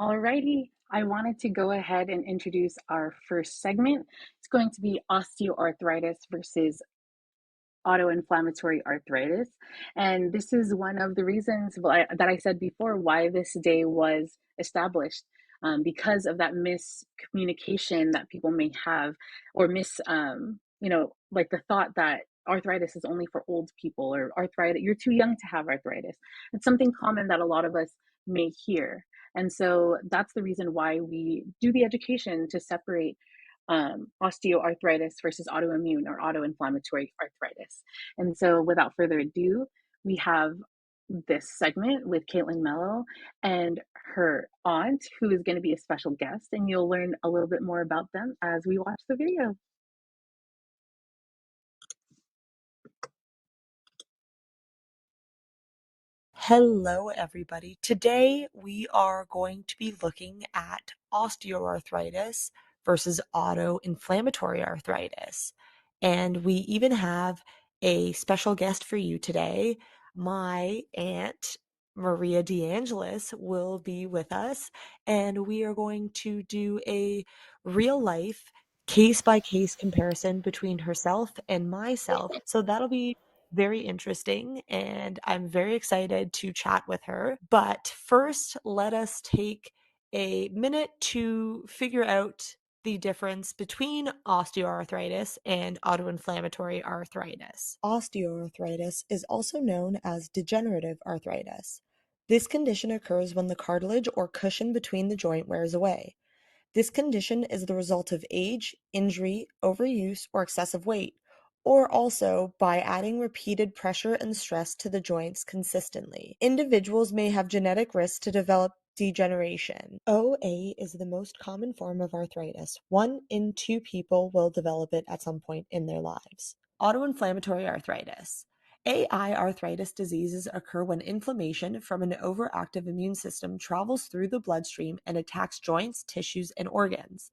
Alrighty, I wanted to go ahead and introduce our first segment. It's going to be osteoarthritis versus autoinflammatory arthritis. And this is one of the reasons that I said before why this day was established, because of that miscommunication that people may have, or like the thought that arthritis is only for old people, or arthritis, you're too young to have arthritis. It's something common that a lot of us may hear. And so that's the reason why we do the education to separate osteoarthritis versus autoimmune or autoinflammatory arthritis. And so, without further ado, we have this segment with Katelyn Melo and her aunt, who is going to be a special guest, and you'll learn a little bit more about them as we watch the video. Hello, everybody. Today we are going to be looking at osteoarthritis versus autoinflammatory arthritis. And we even have a special guest for you today. My aunt, Maria DeAngelis, will be with us, and we are going to do a real life case by case comparison between herself and myself. So that'll be very interesting, and I'm very excited to chat with her. But first, let us take a minute to figure out the difference between osteoarthritis and autoinflammatory arthritis. Osteoarthritis is also known as degenerative arthritis. This condition occurs when the cartilage or cushion between the joint wears away. This condition is the result of age, injury, overuse, or excessive weight, or also by adding repeated pressure and stress to the joints consistently. Individuals may have genetic risks to develop degeneration. OA is the most common form of arthritis. 1 in 2 people will develop it at some point in their lives. Autoinflammatory arthritis. AiArthritis diseases occur when inflammation from an overactive immune system travels through the bloodstream and attacks joints, tissues, and organs.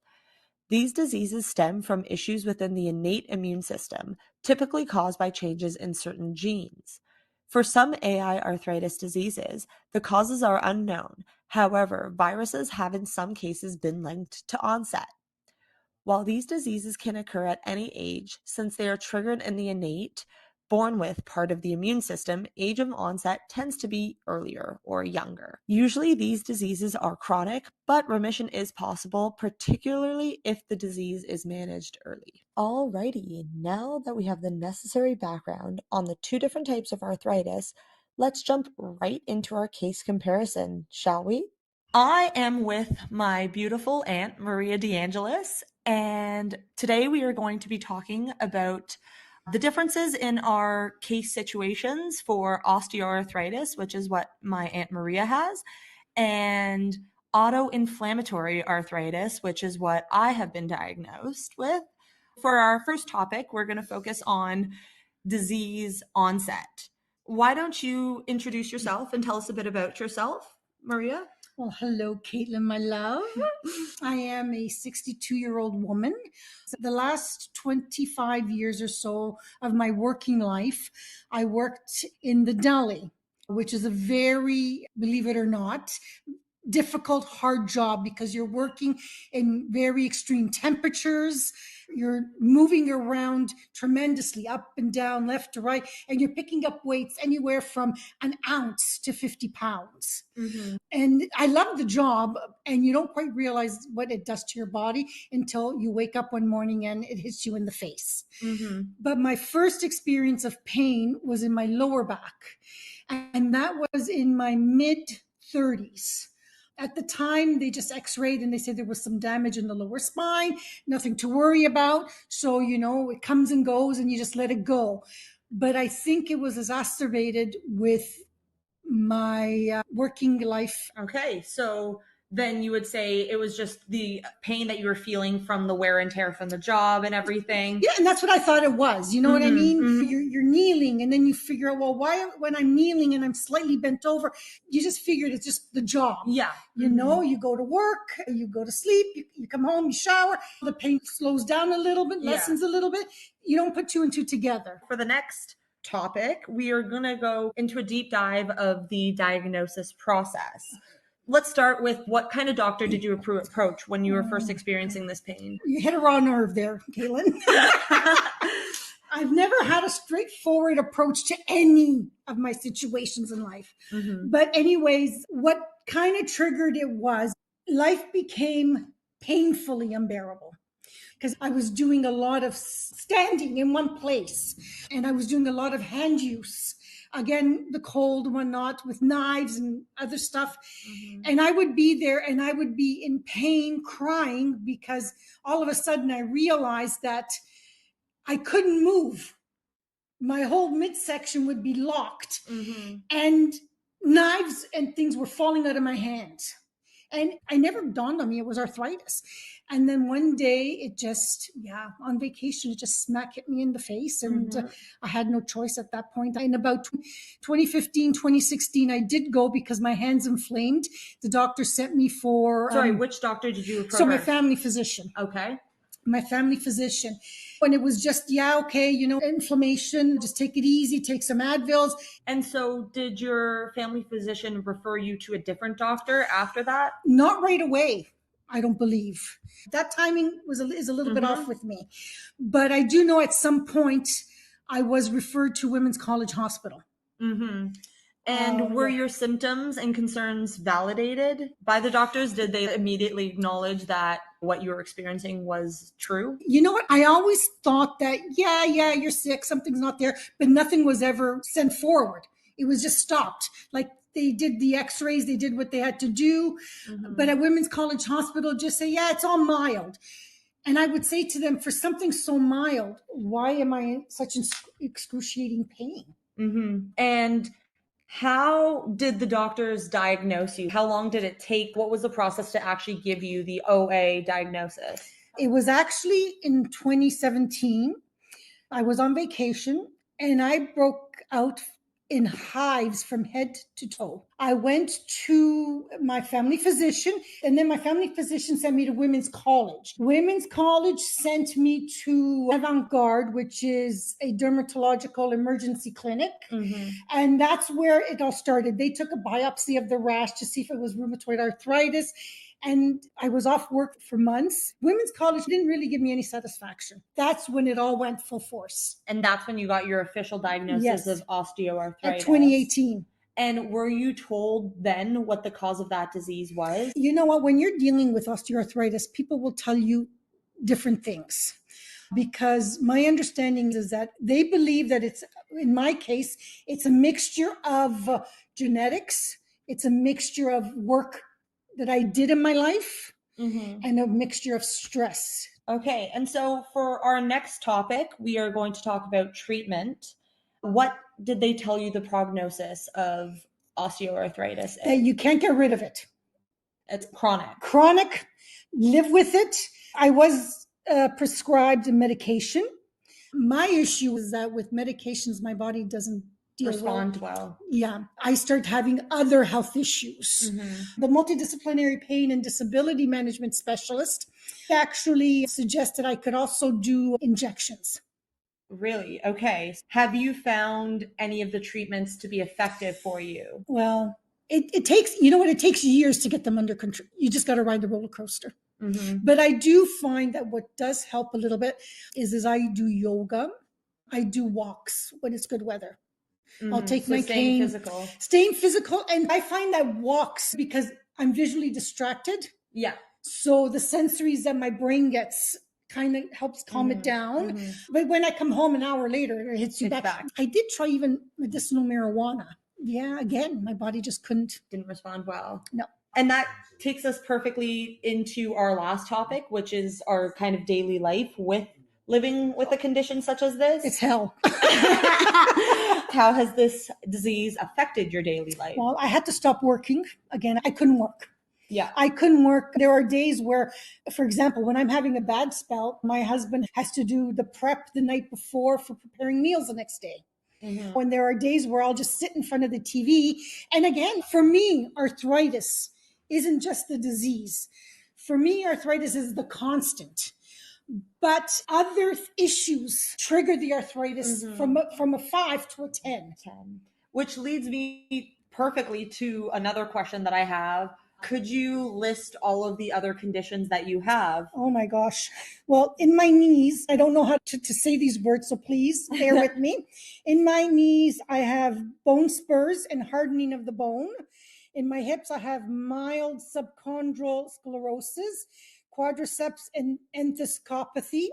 These diseases stem from issues within the innate immune system, typically caused by changes in certain genes. For some AiArthritis diseases, the causes are unknown. However, viruses have in some cases been linked to onset. While these diseases can occur at any age, since they are triggered in the innate, born with part of the immune system, age of onset tends to be earlier or younger. Usually these diseases are chronic, but remission is possible, particularly if the disease is managed early. Alrighty, now that we have the necessary background on the two different types of arthritis, let's jump right into our case comparison, shall we? I am with my beautiful aunt, Maria DeAngelis, and today we are going to be talking about the differences in our case situations for osteoarthritis, which is what my Aunt Maria has, and autoinflammatory arthritis, which is what I have been diagnosed with. For our first topic, we're going to focus on disease onset. Why don't you introduce yourself and tell us a bit about yourself, Maria? Well, hello, Katelyn, my love. I am a 62-year-old woman. The last 25 years or so of my working life, I worked in the deli, which is a very, believe it or not, difficult, hard job because you're working in very extreme temperatures. You're moving around tremendously up and down, left to right, and you're picking up weights anywhere from an ounce to 50 pounds. Mm-hmm. And I love the job, and you don't quite realize what it does to your body until you wake up one morning and it hits you in the face. Mm-hmm. But my first experience of pain was in my lower back, and that was in my mid 30s. At the time, they just x-rayed and they said there was some damage in the lower spine, nothing to worry about. So, it comes and goes and you just let it go. But I think it was exacerbated with my working life. Okay, so then you would say it was just the pain that you were feeling from the wear and tear from the job and everything. Yeah, and that's what I thought it was. You know what I mean? Mm-hmm. You're kneeling, and then you figure out, well, why when I'm kneeling and I'm slightly bent over, you just figured it's just the job. Yeah. You go to work, you go to sleep, you come home, you shower, the pain slows down a little bit, lessens a little bit. You don't put two and two together. For the next topic, we are going to go into a deep dive of the diagnosis process. Let's start with, what kind of doctor did you approach when you were first experiencing this pain? You hit a raw nerve there, Katelyn. I've never had a straightforward approach to any of my situations in life. But anyways, what kind of triggered it was life became painfully unbearable because I was doing a lot of standing in one place and I was doing a lot of hand use. Again, the cold, whatnot, with knives and other stuff. And I would be there and I would be in pain, crying, because all of a sudden I realized that I couldn't move. My whole midsection would be locked and knives and things were falling out of my hands. And I never dawned on me it was arthritis. And then one day it just, on vacation, it just smack hit me in the face. And I had no choice at that point. In about 2015, 2016, I did go because my hands inflamed. The doctor sent me for... Sorry, which doctor did you approach? So my family physician. Okay. My family physician. And it was just, inflammation, just take it easy, take some Advils. And so did your family physician refer you to a different doctor after that? Not right away, I don't believe. That timing is a little bit off with me. But I do know at some point I was referred to Women's College Hospital. And were your symptoms and concerns validated by the doctors? Did they immediately acknowledge that what you were experiencing was true? You know what? I always thought that, you're sick, something's not there, but nothing was ever sent forward. It was just stopped. Like they did the x-rays, they did what they had to do. But at Women's College Hospital, just say, it's all mild. And I would say to them, for something so mild, why am I in such excruciating pain? And how did the doctors diagnose you? How long did it take? What was the process to actually give you the OA diagnosis? It was actually in 2017. I was on vacation and I broke out in hives from head to toe. I went to my family physician and then my family physician sent me to Women's College. Women's College sent me to Avant-Garde, which is a dermatological emergency clinic. And that's where it all started. They took a biopsy of the rash to see if it was rheumatoid arthritis. And I was off work for months. Women's College didn't really give me any satisfaction. That's when it all went full force. And that's when you got your official diagnosis of osteoarthritis. At 2018. And were you told then what the cause of that disease was? You know what? When you're dealing with osteoarthritis, people will tell you different things. Because my understanding is that they believe that it's, in my case, it's a mixture of genetics. It's a mixture of work that I did in my life and a mixture of stress. Okay. And so for our next topic, we are going to talk about treatment. What did they tell you the prognosis of osteoarthritis is? That you can't get rid of it. It's chronic. Chronic, live with it. I was prescribed a medication. My issue is that with medications, my body doesn't respond well. Yeah. I start having other health issues. The multidisciplinary pain and disability management specialist actually suggested I could also do injections. Really? Okay. Have you found any of the treatments to be effective for you? Well, it takes, it takes years to get them under control. You just got to ride the roller coaster. But I do find that what does help a little bit is I do yoga. I do walks when it's good weather. I'll take my cane. Staying physical. And I find that walks, because I'm visually distracted. Yeah. So the sensories that my brain gets kind of helps calm it down. But when I come home an hour later, it hits you back. I did try even medicinal marijuana. Yeah, again, my body just didn't respond well. No. And that takes us perfectly into our last topic, which is our kind of daily life with living with a condition such as this. It's hell. How has this disease affected your daily life? Well, I had to stop working. Again, I couldn't work. Yeah. I couldn't work. There are days where, for example, when I'm having a bad spell, my husband has to do the prep the night before for preparing meals the next day. When there are days where I'll just sit in front of the TV. And again, for me, arthritis isn't just the disease. For me, arthritis is the constant. But other issues trigger the arthritis from a 5 to a 10. Which leads me perfectly to another question that I have. Could you list all of the other conditions that you have? Oh my gosh. Well, in my knees, I don't know how to say these words, so please bear with me. In my knees, I have bone spurs and hardening of the bone. In my hips, I have mild subchondral sclerosis, quadriceps and enthescopathy.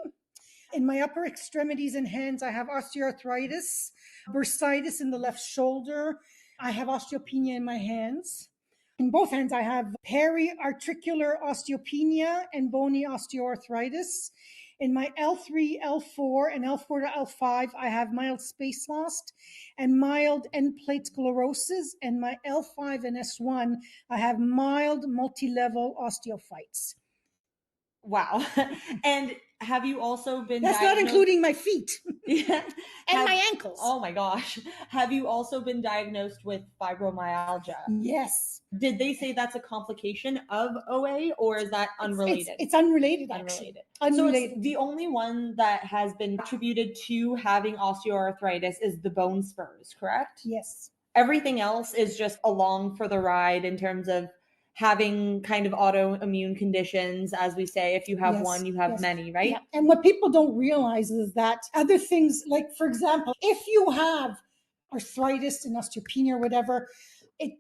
In my upper extremities and hands, I have osteoarthritis, bursitis in the left shoulder. I have osteopenia in my hands. In both hands, I have periarticular osteopenia and bony osteoarthritis. In my L3, L4, and L4 to L5, I have mild space loss and mild end plate sclerosis. And my L5 and S1, I have mild multi level osteophytes. Wow. And have you also been That's not including my feet Yeah. and my ankles. Oh my gosh. Have you also been diagnosed with fibromyalgia? Yes. Did they say that's a complication of OA, or is that unrelated? It's unrelated, actually. So it's the only one that has been attributed to having osteoarthritis is the bone spurs, correct? Yes. Everything else is just along for the ride in terms of having kind of autoimmune conditions, as we say. If you have one, you have many, right? Yeah. And what people don't realize is that other things, like, for example, if you have arthritis and osteopenia or whatever, it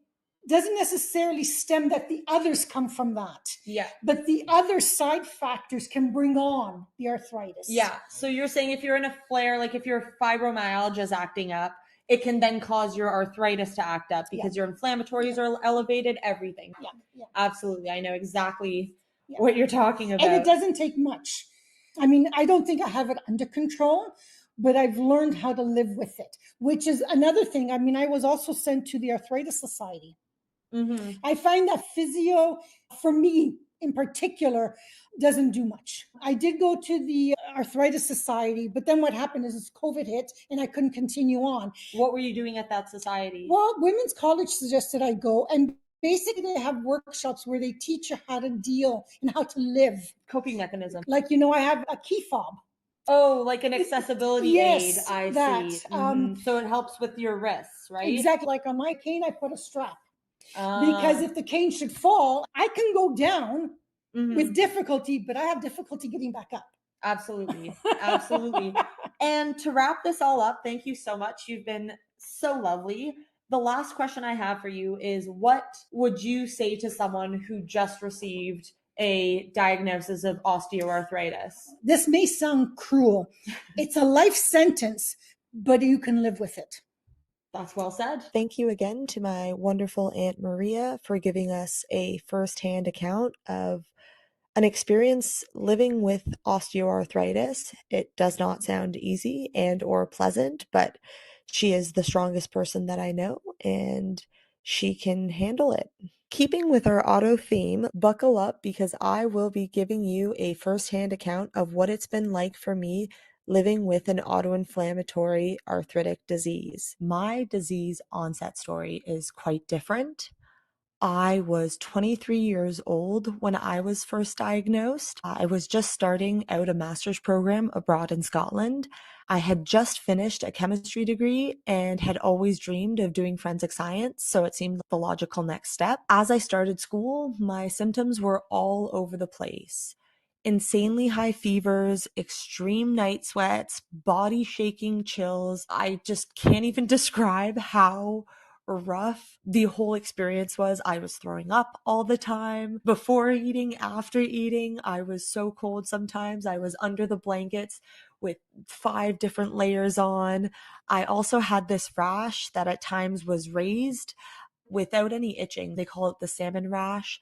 doesn't necessarily stem that the others come from that. Yeah. But the other side factors can bring on the arthritis. Yeah. So you're saying if you're in a flare, like if your fibromyalgia is acting up, it can then cause your arthritis to act up because your inflammatories are elevated, everything. Yeah. Absolutely. I know exactly what you're talking about. And it doesn't take much. I mean, I don't think I have it under control, but I've learned how to live with it, which is another thing. I mean, I was also sent to the Arthritis Society. Mhm. I find that physio, for me in particular, doesn't do much. I did go to the Arthritis Society, but then what happened is COVID hit and I couldn't continue on. What were you doing at that society? Well, Women's College suggested I go, and basically they have workshops where they teach you how to deal and how to live. Coping mechanism. Like, I have a key fob. Oh, like an accessibility aid. I that. see. So it helps with your wrists, right? Exactly. Like on my cane, I put a strap. Because if the cane should fall, I can go down with difficulty, but I have difficulty getting back up. Absolutely. Absolutely. And to wrap this all up, thank you so much. You've been so lovely. The last question I have for you is, what would you say to someone who just received a diagnosis of osteoarthritis? This may sound cruel. It's a life sentence, but you can live with it. That's well said. Thank you again to my wonderful Aunt Maria for giving us a firsthand account of an experience living with osteoarthritis. It does not sound easy and or pleasant, but she is the strongest person that I know, and she can handle it. Keeping with our auto theme, buckle up because I will be giving you a firsthand account of what it's been like for me living with an autoinflammatory arthritic disease. My disease onset story is quite different. I was 23 years old when I was first diagnosed. I was just starting out a master's program abroad in Scotland. I had just finished a chemistry degree and had always dreamed of doing forensic science, so it seemed like the logical next step. As I started school, my symptoms were all over the place. Insanely high fevers, extreme night sweats, body shaking chills. I just can't even describe how rough the whole experience was. I was throwing up all the time. Before eating, after eating, I was so cold sometimes. I was under the blankets with 5 different layers on. I also had this rash that at times was raised without any itching. They call it the salmon rash.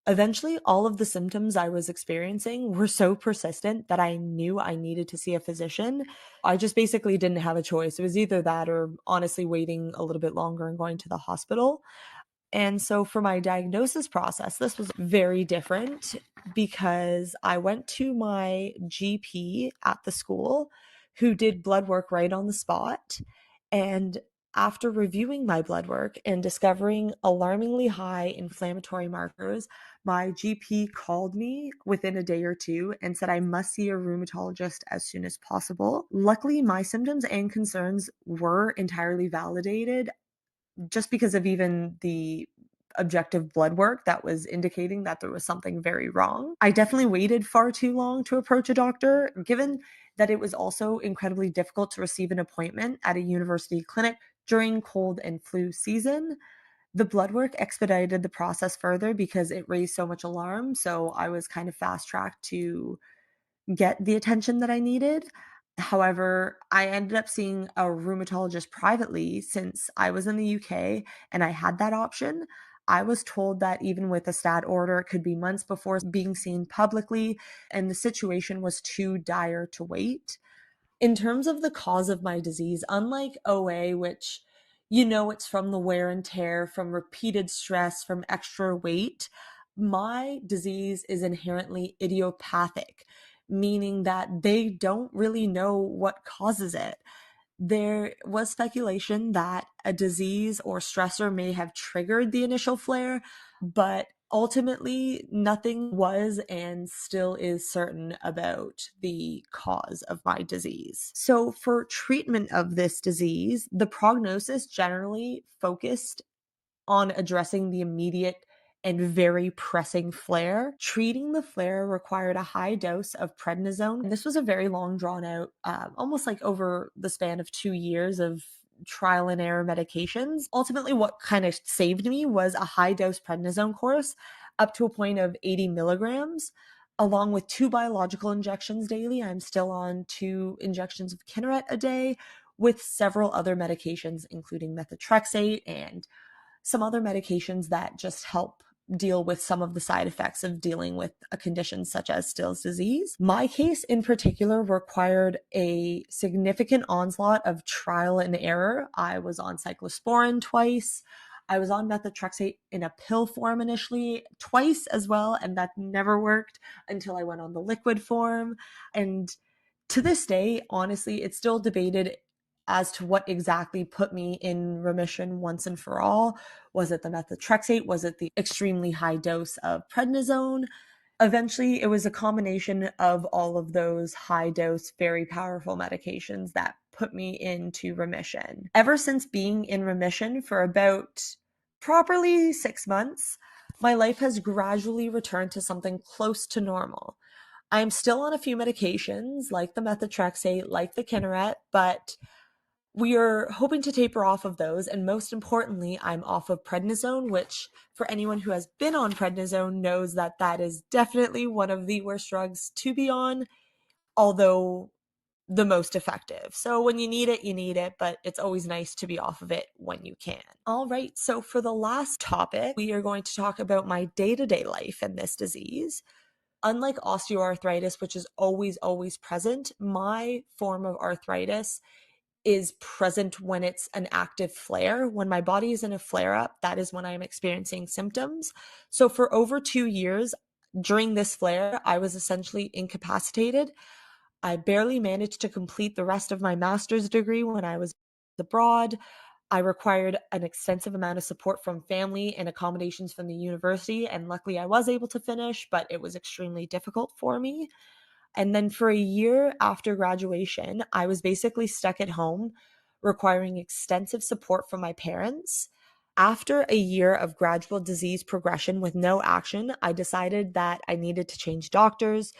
Eventually, all of the symptoms I was experiencing were so persistent that I knew I needed to see a physician. I just basically didn't have a choice. It was either that or honestly waiting a little bit longer and going to the hospital. And so for my diagnosis process, this was very different because I went to my GP at the school who did blood work right on the spot. And after reviewing my blood work and discovering alarmingly high inflammatory markers, my GP called me within a day or two and said I must see a rheumatologist as soon as possible. Luckily, my symptoms and concerns were entirely validated just because of even the objective blood work that was indicating that there was something very wrong. I definitely waited far too long to approach a doctor, given that it was also incredibly difficult to receive an appointment at a university clinic during cold and flu season. The blood work expedited the process further because it raised so much alarm, so I was kind of fast-tracked to get the attention that I needed. However, I ended up seeing a rheumatologist privately since I was in the UK and I had that option. I was told that even with a stat order, it could be months before being seen publicly, and the situation was too dire to wait. In terms of the cause of my disease, unlike OA, which it's from the wear and tear, from repeated stress, from extra weight, my disease is inherently idiopathic, meaning that they don't really know what causes it. There was speculation that a disease or stressor may have triggered the initial flare, but ultimately nothing was and still is certain about the cause of my disease. So, for treatment of this disease, the prognosis generally focused on addressing the immediate and very pressing flare. Treating the flare required a high dose of prednisone. And this was a very long, drawn out, almost like over the span of 2 years of trial and error medications. Ultimately, what kind of saved me was a high dose prednisone course up to a point of 80 milligrams. Along with 2 biological injections daily. I'm still on 2 injections of Kineret a day, with several other medications, including methotrexate and some other medications that just help deal with some of the side effects of dealing with a condition such as Still's disease. My case in particular required a significant onslaught of trial and error. I was on cyclosporin twice. I was on methotrexate in a pill form initially twice as well, and that never worked until I went on the liquid form. And to this day, honestly, it's still debated as to what exactly put me in remission once and for all. Was it the methotrexate? Was it the extremely high dose of prednisone? Eventually, it was a combination of all of those high dose, very powerful medications that put me into remission. Ever since being in remission for about properly 6 months, my life has gradually returned to something close to normal. I'm still on a few medications like the methotrexate, like the Kineret, but we are hoping to taper off of those. And most importantly, I'm off of prednisone, which for anyone who has been on prednisone knows that that is definitely one of the worst drugs to be on, although the most effective. So when you need it, but it's always nice to be off of it when you can. All right, so for the last topic, we are going to talk about my day-to-day life in this disease. Unlike osteoarthritis, which is always present, my form of arthritis is present when it's an active flare. When my body is in a flare up, that is when I'm experiencing symptoms. So for over 2 years during this flare, I was essentially incapacitated. I barely managed to complete the rest of my master's degree when I was abroad. I required an extensive amount of support from family and accommodations from the university, and luckily I was able to finish, but it was extremely difficult for me. And then for a year after graduation, I was basically stuck at home, requiring extensive support from my parents. After a year of gradual disease progression with no action, I decided that I needed to change doctors.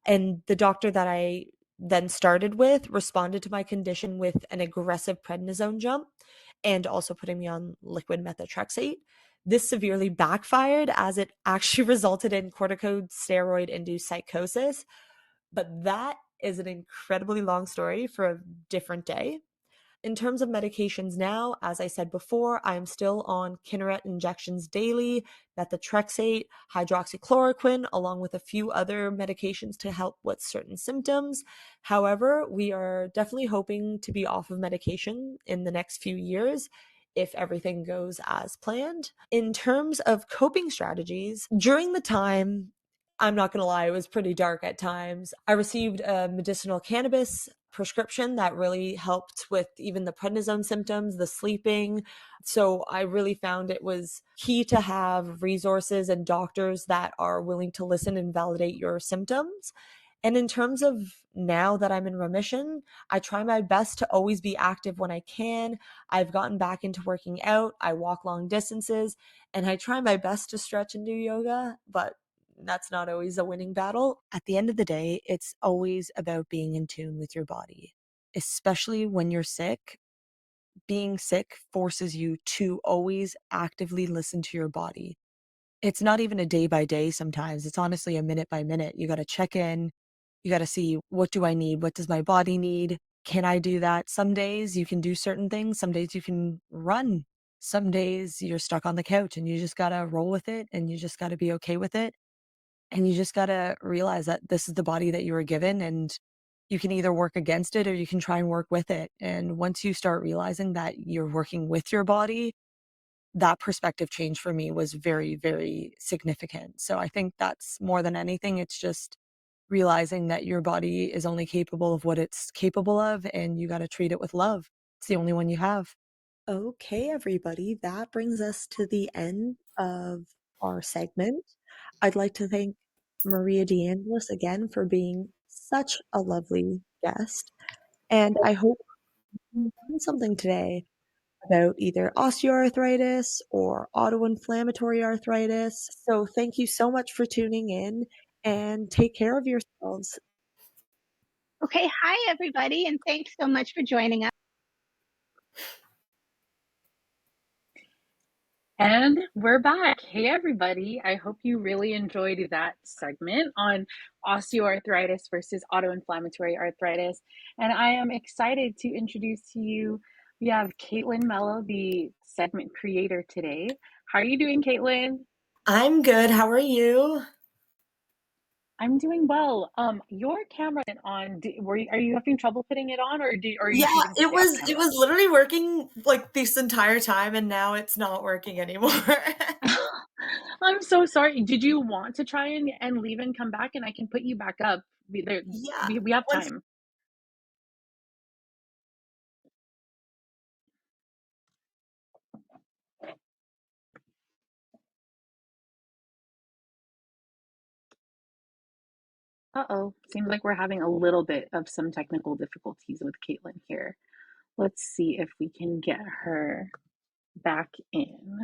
And the doctor that I then started with responded to my condition with an aggressive prednisone jump and also putting me on liquid methotrexate. This severely backfired as it actually resulted in corticosteroid induced psychosis, but that is an incredibly long story for a different day. In terms of medications now, as I said before, I am still on Kineret injections daily, methotrexate, hydroxychloroquine, along with a few other medications to help with certain symptoms. However, we are definitely hoping to be off of medication in the next few years if everything goes as planned. In terms of coping strategies, during the time, I'm not going to lie, it was pretty dark at times. I received a medicinal cannabis prescription that really helped with even the prednisone symptoms, the sleeping. So I really found it was key to have resources and doctors that are willing to listen and validate your symptoms. And in terms of now that I'm in remission, I try my best to always be active when I can. I've gotten back into working out. I walk long distances and I try my best to stretch and do yoga, but that's not always a winning battle. At the end of the day, it's always about being in tune with your body, especially when you're sick. Being sick forces you to always actively listen to your body. It's not even a day by day sometimes. It's honestly a minute by minute. You gotta check in. You gotta see, what do I need? What does my body need? Can I do that? Some days you can do certain things. Some days you can run. Some days you're stuck on the couch and you just gotta roll with it and you just gotta be okay with it. And you just gotta realize that this is the body that you were given and you can either work against it or you can try and work with it. And once you start realizing that you're working with your body, that perspective change for me was very, very significant. So I think that's more than anything, it's just realizing that your body is only capable of what it's capable of and you got to treat it with love. It's the only one you have. Okay, everybody, that brings us to the end of our segment. I'd like to thank Maria DeAngelis again for being such a lovely guest. And I hope you learned something today about either osteoarthritis or autoinflammatory arthritis. So thank you so much for tuning in and take care of yourselves. Okay, hi everybody, and thanks so much for joining us. And we're back. Hey, everybody. I hope you really enjoyed that segment on osteoarthritis versus autoinflammatory arthritis. And I am excited to introduce to you, we have Katelyn Melo, the segment creator today. How are you doing, Katelyn? I'm good. How are you? I'm doing well. Your camera isn't on. Are you having trouble putting it on, or are you Yeah, choosing to it stay off was it camera? was literally working like this entire time and now it's not working anymore. I'm so sorry. Did you want to try and leave and come back, and I can put you back up? Yeah. We have Once time. Uh-oh. Seems like we're having a little bit of some technical difficulties with Katelyn here. Let's see if we can get her back in.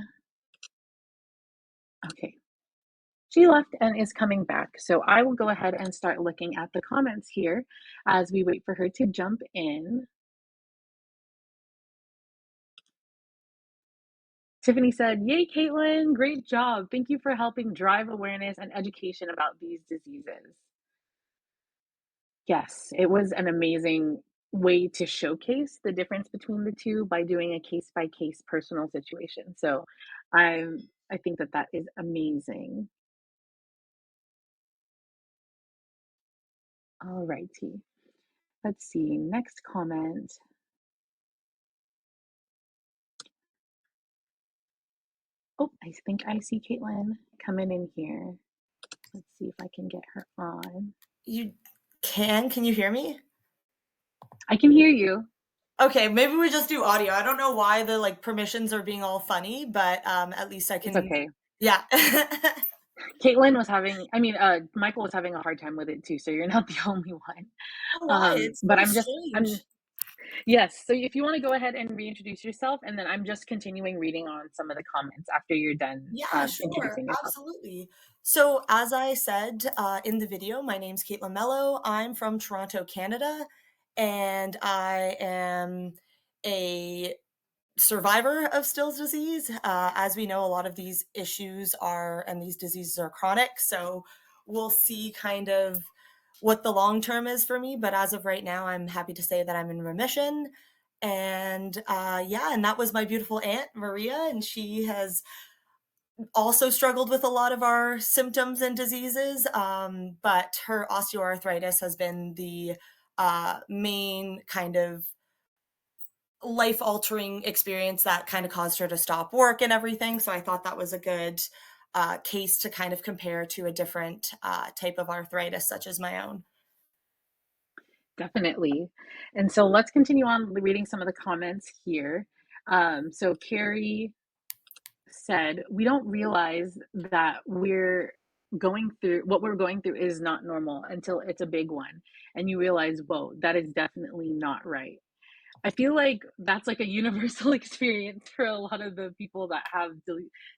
Okay. She left and is coming back. So I will go ahead and start looking at the comments here as we wait for her to jump in. Tiffany said, "Yay, Katelyn, great job. Thank you for helping drive awareness and education about these diseases." Yes, it was an amazing way to showcase the difference between the two by doing a case by case personal situation. So I think that that is amazing. All righty. Let's see. Next comment. Oh, I think I see Katelyn coming in here. Let's see if I can get her on. you can you hear me? I can hear you. Okay, maybe we just do audio. I don't know why the like permissions are being all funny, but at least I It's can. okay. Yeah. Caitlin was having, Michael was having a hard time with it too, so you're not the only one. Why? It's But so I'm strange. yes. So if you want to go ahead and reintroduce yourself, and then I'm just continuing reading on some of the comments after you're done Yeah, sure. introducing yourself. Absolutely. So, as I said in the video, my name's Katelyn Melo. I'm from Toronto, Canada, and I am a survivor of Still's disease. As we know, a lot of these issues are, and these diseases are chronic. So, we'll see kind of what the long term is for me. But as of right now, I'm happy to say that I'm in remission. And yeah, and that was my beautiful aunt, Maria, and she has also struggled with a lot of our symptoms and diseases, but her osteoarthritis has been the main kind of life altering experience that kind of caused her to stop work and everything. So I thought that was a good case to kind of compare to a different type of arthritis, such as my own. Definitely. And so let's continue on reading some of the comments here. So Carrie said, "We don't realize that we're what we're going through is not normal until it's a big one, and you realize, whoa, that is definitely not right. I feel like that's like a universal experience for a lot of the people that have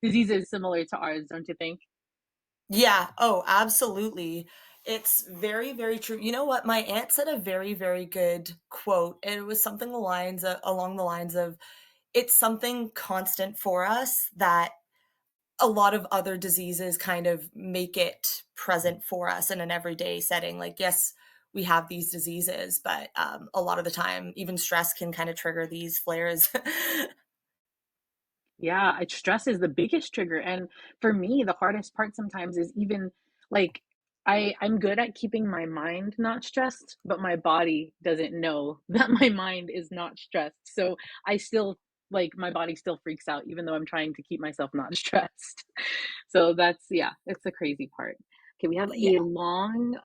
diseases similar to ours, don't you think? Yeah. Oh, absolutely. It's very, very true. You know what? My aunt said a very, very good quote. And it was something along the lines of, it's something constant for us that a lot of other diseases kind of make it present for us in an everyday setting. Like, yes, we have these diseases, but a lot of the time, even stress can kind of trigger these flares. Yeah, stress is the biggest trigger, and for me, the hardest part sometimes is even like I'm good at keeping my mind not stressed, but my body doesn't know that my mind is not stressed. So I still like my body still freaks out even though I'm trying to keep myself not stressed. So that's yeah, it's the crazy part. Okay, we have Yeah. a long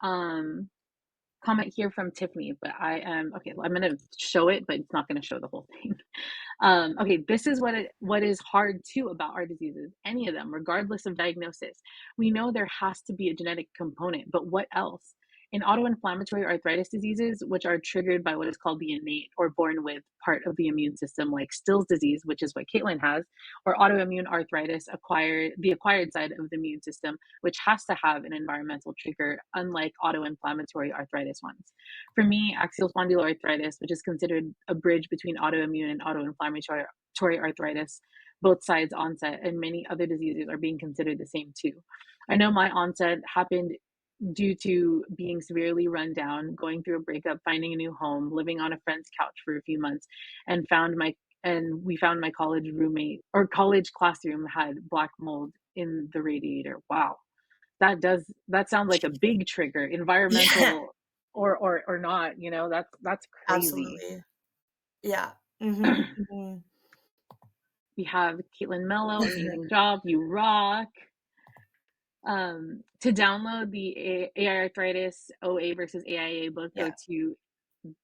comment here from Tiffany, but I am okay, I'm gonna show it, but it's not gonna show the whole thing. Okay, this is what is hard too about our diseases, any of them, regardless of diagnosis. We know there has to be a genetic component, but what else? In autoinflammatory arthritis diseases, which are triggered by what is called the innate or born with part of the immune system, like Still's disease, which is what Katelyn has, or autoimmune arthritis, the acquired side of the immune system, which has to have an environmental trigger, unlike autoinflammatory arthritis ones. For me, axial spondyloarthritis, which is considered a bridge between autoimmune and autoinflammatory arthritis, both sides onset, and many other diseases are being considered the same too. I know my onset happened due to being severely run down, going through a breakup, finding a new home, living on a friend's couch for a few months, and we found my college roommate or college classroom had black mold in the radiator. Wow. That sounds like a big trigger, Yeah, environmental or not, that's crazy. absolutely. Yeah. Mhm, mhm. We have Caitlin Mello, amazing job, you rock. To download the AiArthritis OA versus AIA book, go Yeah. to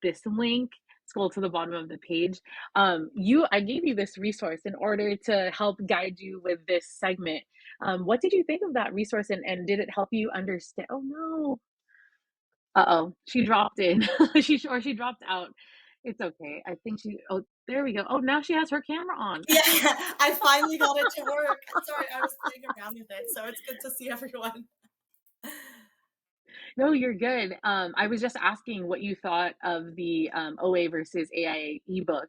this link, scroll to the bottom of the page. I gave you this resource in order to help guide you with this segment. What did you think of that resource and did it help you understand? Oh no. Uh-oh, she dropped in. She dropped out. It's okay. I think oh, there we go. Oh, now she has her camera on. Yeah, I finally got it to work. Sorry, I was playing around with it, so it's good to see everyone. No, you're good. I was just asking what you thought of the OA versus AIA ebook.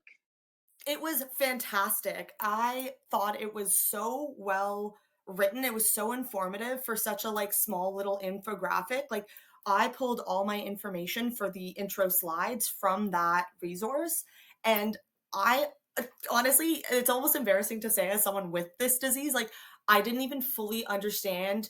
It was fantastic. I thought it was so well written. It was so informative for such a like small little infographic. Like I pulled all my information for the intro slides from that resource and I honestly, it's almost embarrassing to say as someone with this disease, like I didn't even fully understand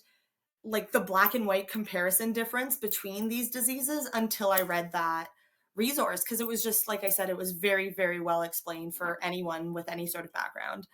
like the black and white comparison difference between these diseases until I read that resource because it was just like I said, it was very, very well explained for anyone with any sort of background.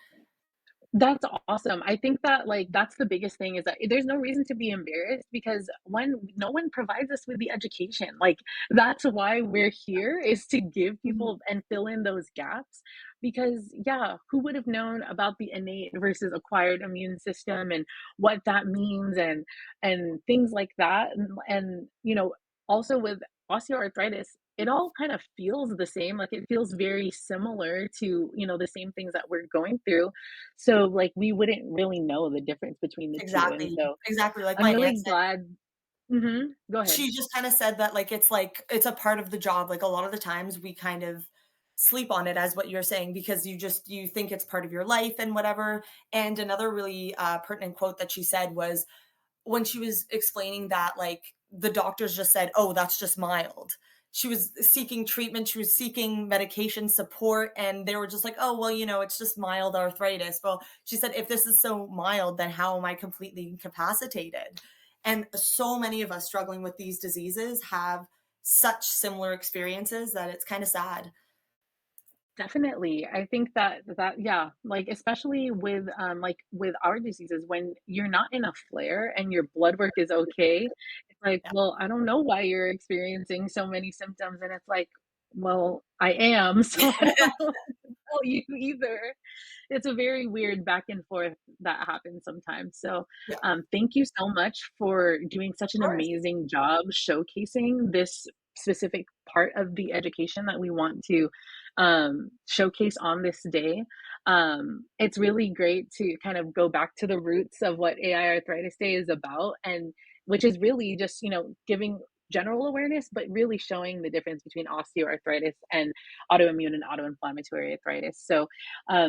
That's awesome. I think that like that's the biggest thing is that there's no reason to be embarrassed because when no one provides us with the education. Like that's why we're here is to give Mhm. people and fill in those gaps because yeah, who would have known about the innate versus acquired immune system and what that means and things like that and also with osteoarthritis it all kind of feels the same like it feels very similar to the same things that we're going through so, like, we wouldn't really know the difference between the 2, and Exactly. so Exactly. Like I'm my aunt really said, glad. Mhm. Go ahead. she just kind of said that like it's a part of the job. Like a lot of the times we kind of sleep on it as what you're saying because you think it's part of your life and whatever. And another really pertinent quote that she said was when she was explaining that, like, the doctors just said, "Oh, that's just mild." She was seeking treatment, she was seeking medication support, and they were just like, "Oh, well, it's just mild arthritis." Well, she said, "If this is so mild, then how am I completely incapacitated?" And so many of us struggling with these diseases have such similar experiences that it's kind of sad. Definitely. I think that yeah, like, especially with with our diseases, when you're not in a flare and your blood work is okay, it's like, Yeah. "Well, I don't know why you're experiencing so many symptoms," and it's like, "Well, I am, so I don't know." tell you either. It's a very weird back and forth that happens sometimes. So, Yeah, thank you so much for doing such of an course. amazing job showcasing this specific part of the education that we want to showcase on this day. It's really great to kind of go back to the roots of what AI Arthritis Day is about, and which is really just, giving general awareness, but really showing the difference between osteoarthritis and autoimmune and autoinflammatory arthritis. So,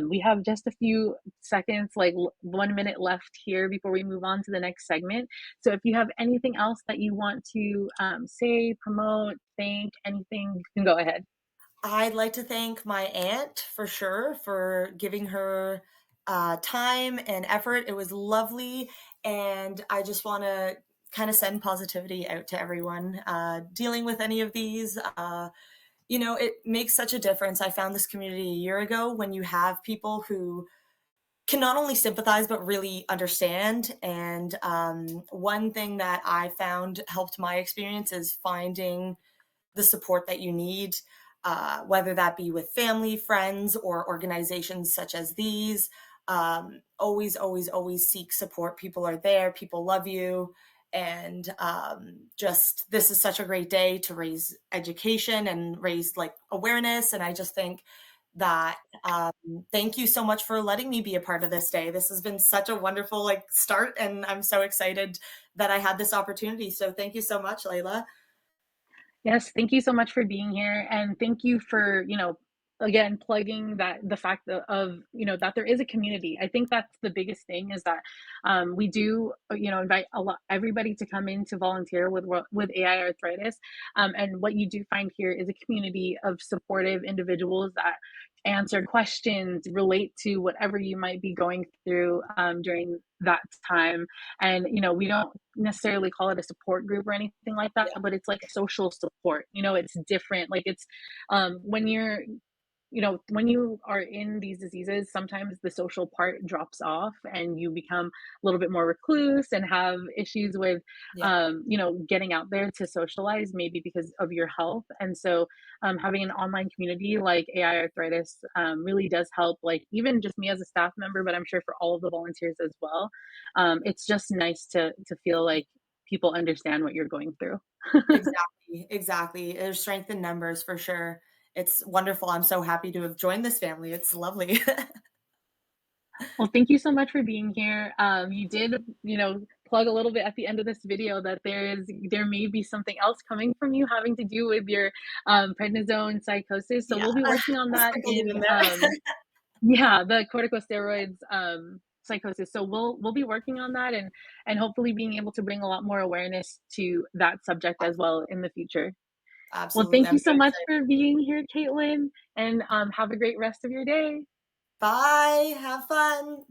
we have just a few seconds, like 1 minute left here before we move on to the next segment. So, if you have anything else that you want to say, promote, thank, anything, you can go ahead. I'd like to thank my aunt for sure for giving her time and effort. It was lovely. And I just want to kind of send positivity out to everyone dealing with any of these. It makes such a difference. I found this community a year ago when you have people who can not only sympathize but really understand. And one thing that I found helped my experience is finding the support that you need, whether that be with family, friends, or organizations such as these. Always, always, always seek support. People are there, people love you. And just this is such a great day to raise education and raise like awareness. And I just think that thank you so much for letting me be a part of this day. This has been such a wonderful like start, and I'm so excited that I had this opportunity. So thank you so much, Layla. Yes, thank you so much for being here, and thank you for, again, plugging that the fact of, that there is a community. I think that's the biggest thing is that we do, invite a lot everybody to come in to volunteer with AI arthritis, and what you do find here is a community of supportive individuals that answer questions, relate to whatever you might be going through during that time. And we don't necessarily call it a support group or anything like that, Yeah, but it's like social support. It's different. Like it's when you're when you are in these diseases, sometimes the social part drops off and you become a little bit more recluse and have issues with, yeah, getting out there to socialize, maybe because of your health. And so, having an online community like AI Arthritis really does help, like even just me as a staff member, but I'm sure for all of the volunteers as well. It's just nice to feel like people understand what you're going through. exactly, exactly. There's strength in numbers for sure. It's wonderful. I'm so happy to have joined this family. It's lovely. Well, thank you so much for being here. You did, plug a little bit at the end of this video that there may be something else coming from you having to do with your prednisone psychosis. So Yeah, we'll be working on that sprinkled it in in there. yeah, the corticosteroids psychosis. So we'll be working on that and hopefully being able to bring a lot more awareness to that subject as well in the future. Well, Absolutely. thank I'm you so so much excited. for being here, Caitlin, and have a great rest of your day. Bye. Have fun.